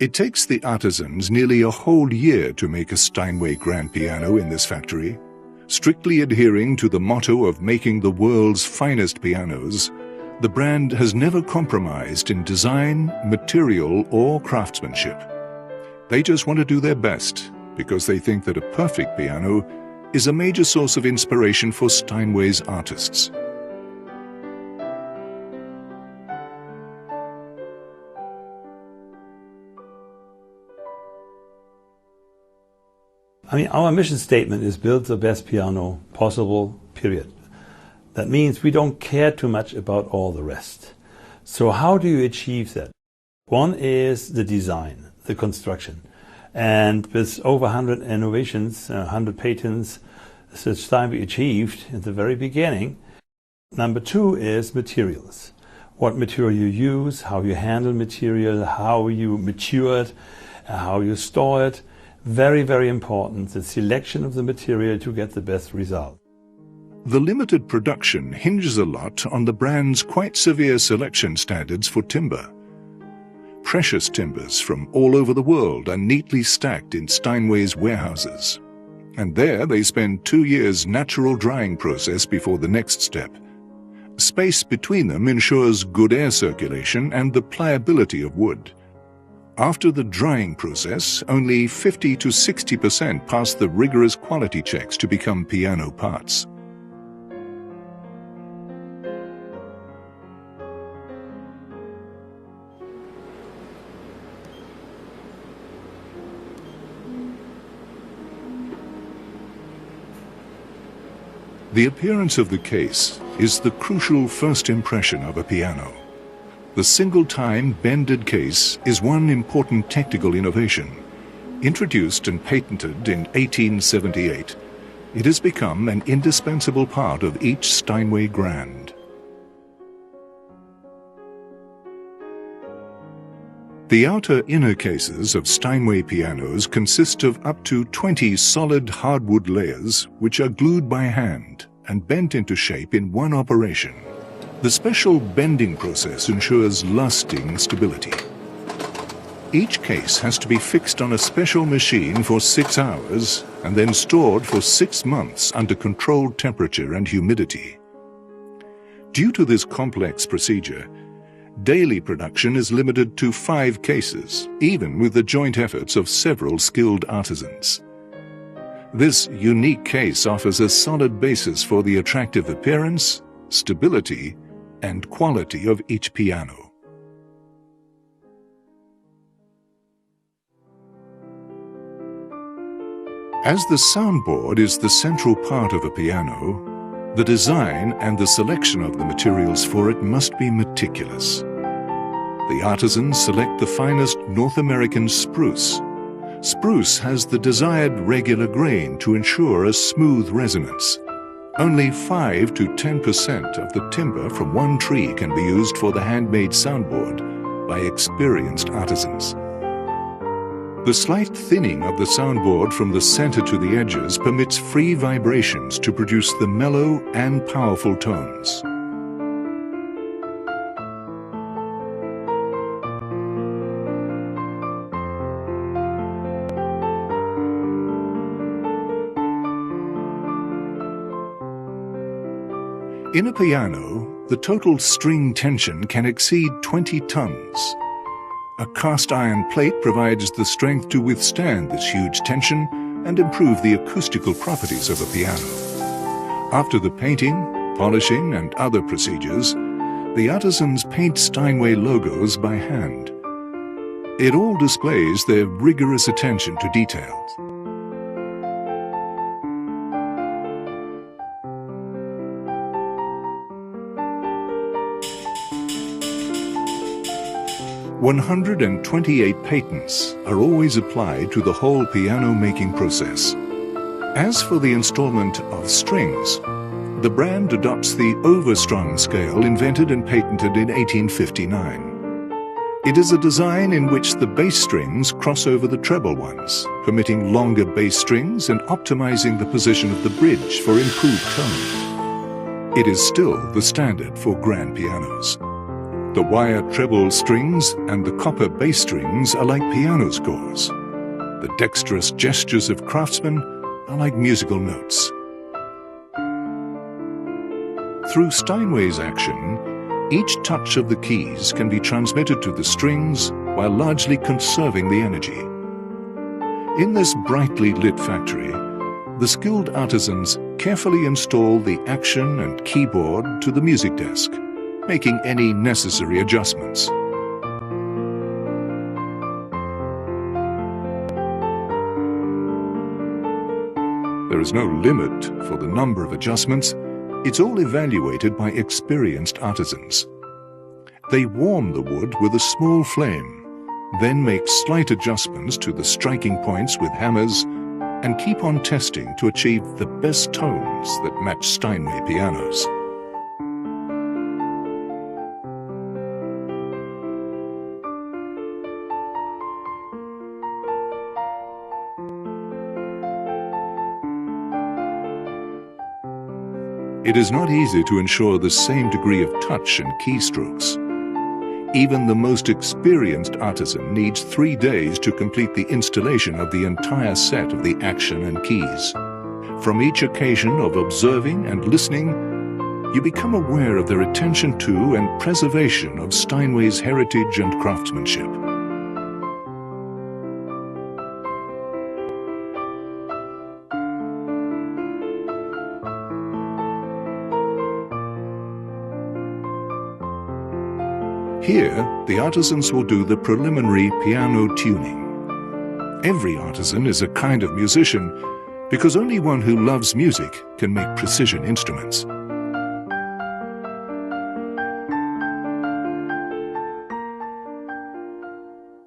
It takes the artisans nearly a whole year to make a Steinway grand piano in this factory. Strictly adhering to the motto of making the world's finest pianos, the brand has never compromised in design, material, or craftsmanship. They just want to do their best because they think that a perfect piano is a major source of inspiration for Steinway's artists. Our mission statement is build the best piano possible, period. That means we don't care too much about all the rest. So how do you achieve that? One is the design, the construction. And with over 100 innovations, 100 patents that Steinway achieved at the very beginning. Number two is materials. What material you use, how you handle material, how you mature it, how you store it. Very, very important, the selection of the material to get the best result. The limited production hinges a lot on the brand's quite severe selection standards for timber. Precious timbers from all over the world are neatly stacked in Steinway's warehouses. And there they spend 2 years' natural drying process before the next step. Space between them ensures good air circulation and the pliability of wood. After the drying process, only 50 to 60% pass the rigorous quality checks to become piano parts. The appearance of the case is the crucial first impression of a piano. The single-time bended case is one important technical innovation. Introduced and patented in 1878, it has become an indispensable part of each Steinway grand. The outer-inner cases of Steinway pianos consist of up to 20 solid hardwood layers which are glued by hand and bent into shape in one operation. The special bending process ensures lasting stability. Each case has to be fixed on a special machine for 6 hours and then stored for 6 months under controlled temperature and humidity. Due to this complex procedure, daily production is limited to 5 cases, even with the joint efforts of several skilled artisans. This unique case offers a solid basis for the attractive appearance, stability, and quality of each piano. As the soundboard is the central part of a piano, the design and the selection of the materials for it must be meticulous. The artisans select the finest North American spruce. Spruce has the desired regular grain to ensure a smooth resonance. Only 5 to 10% of the timber from one tree can be used for the handmade soundboard by experienced artisans. The slight thinning of the soundboard from the center to the edges permits free vibrations to produce the mellow and powerful tones. In a piano, the total string tension can exceed 20 tons. A cast iron plate provides the strength to withstand this huge tension and improve the acoustical properties of a piano. After the painting, polishing, and other procedures, the artisans paint Steinway logos by hand. It all displays their rigorous attention to details. 128 patents are always applied to the whole piano-making process. As for the installment of strings, the brand adopts the overstrung scale invented and patented in 1859. It is a design in which the bass strings cross over the treble ones, permitting longer bass strings and optimizing the position of the bridge for improved tone. It is still the standard for grand pianos. The wire treble strings and the copper bass strings are like piano scores. The dexterous gestures of craftsmen are like musical notes. Through Steinway's action, each touch of the keys can be transmitted to the strings while largely conserving the energy. In this brightly lit factory, the skilled artisans carefully install the action and keyboard to the music desk, making any necessary adjustments. There is no limit for the number of adjustments. It's all evaluated by experienced artisans. They warm the wood with a small flame, then make slight adjustments to the striking points with hammers and keep on testing to achieve the best tones that match Steinway pianos. It is not easy to ensure the same degree of touch and keystrokes. Even the most experienced artisan needs 3 days to complete the installation of the entire set of the action and keys. From each occasion of observing and listening, you become aware of their attention to and preservation of Steinway's heritage and craftsmanship. Here, the artisans will do the preliminary piano tuning. Every artisan is a kind of musician because only one who loves music can make precision instruments.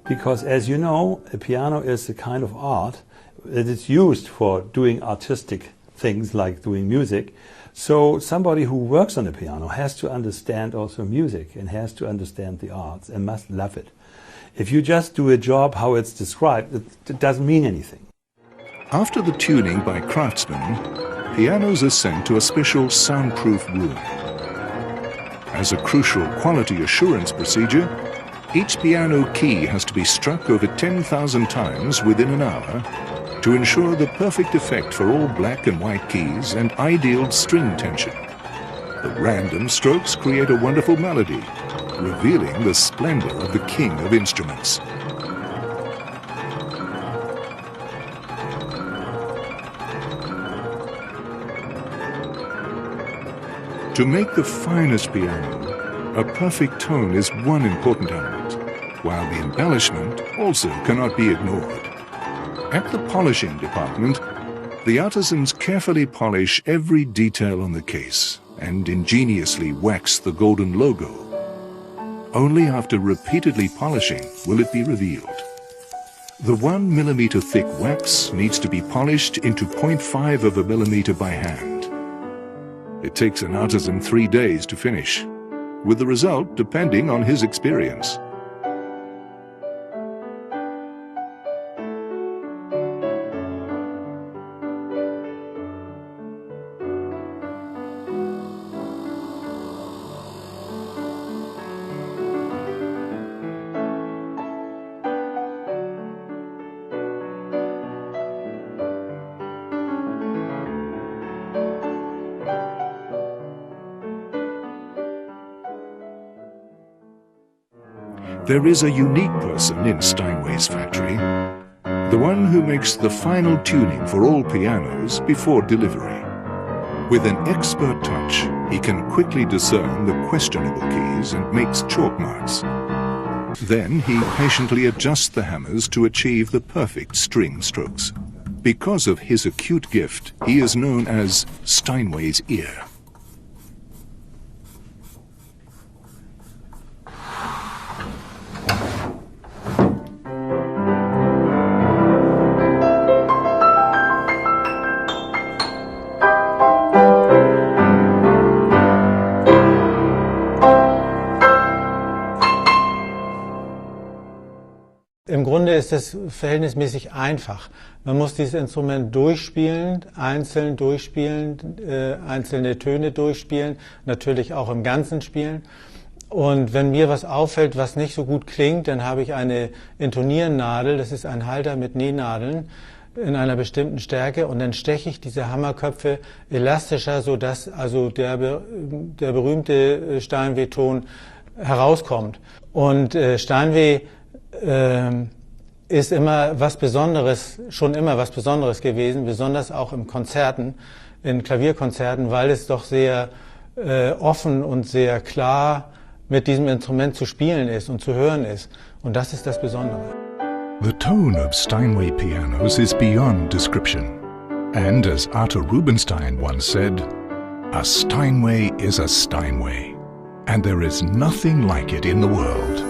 Because as you know, a piano is a kind of art that is used for doing artistic things like doing music. So somebody who works on a piano has to understand also music and has to understand the arts and must love it. If you just do a job how it's described, it doesn't mean anything. After the tuning by craftsmen, pianos are sent to a special soundproof room. As a crucial quality assurance procedure, each piano key has to be struck over 10,000 times within an hour to ensure the perfect effect for all black and white keys and ideal string tension. The random strokes create a wonderful melody, revealing the splendor of the king of instruments. To make the finest piano, a perfect tone is one important element, while the embellishment also cannot be ignored. At the polishing department, the artisans carefully polish every detail on the case and ingeniously wax the golden logo. Only after repeatedly polishing will it be revealed. The 1 millimeter thick wax needs to be polished into 0.5 of a millimeter by hand. It takes an artisan 3 days to finish, with the result depending on his experience. There is a unique person in Steinway's factory, the one who makes the final tuning for all pianos before delivery. With an expert touch, he can quickly discern the questionable keys and makes chalk marks. Then he patiently adjusts the hammers to achieve the perfect string strokes. Because of his acute gift, he is known as Steinway's ear. Im Grunde ist es verhältnismäßig einfach. Man muss dieses Instrument durchspielen, einzeln durchspielen, einzelne Töne durchspielen, natürlich auch im Ganzen spielen. Und wenn mir was auffällt, was nicht so gut klingt, dann habe ich eine Intoniernadel, das ist ein Halter mit Nähnadeln in einer bestimmten Stärke, und dann steche ich diese Hammerköpfe elastischer, sodass also der berühmte Steinway-Ton herauskommt. Und Steinway ist immer was Besonderes, schon immer was Besonderes gewesen, besonders auch in Konzerten, in Klavierkonzerten, weil es doch sehr offen und sehr klar mit diesem Instrument zu spielen ist und zu hören ist. Und das ist das Besondere. The tone of Steinway pianos is beyond description. And as Arthur Rubinstein once said, a Steinway is a Steinway, and there is nothing like it in the world.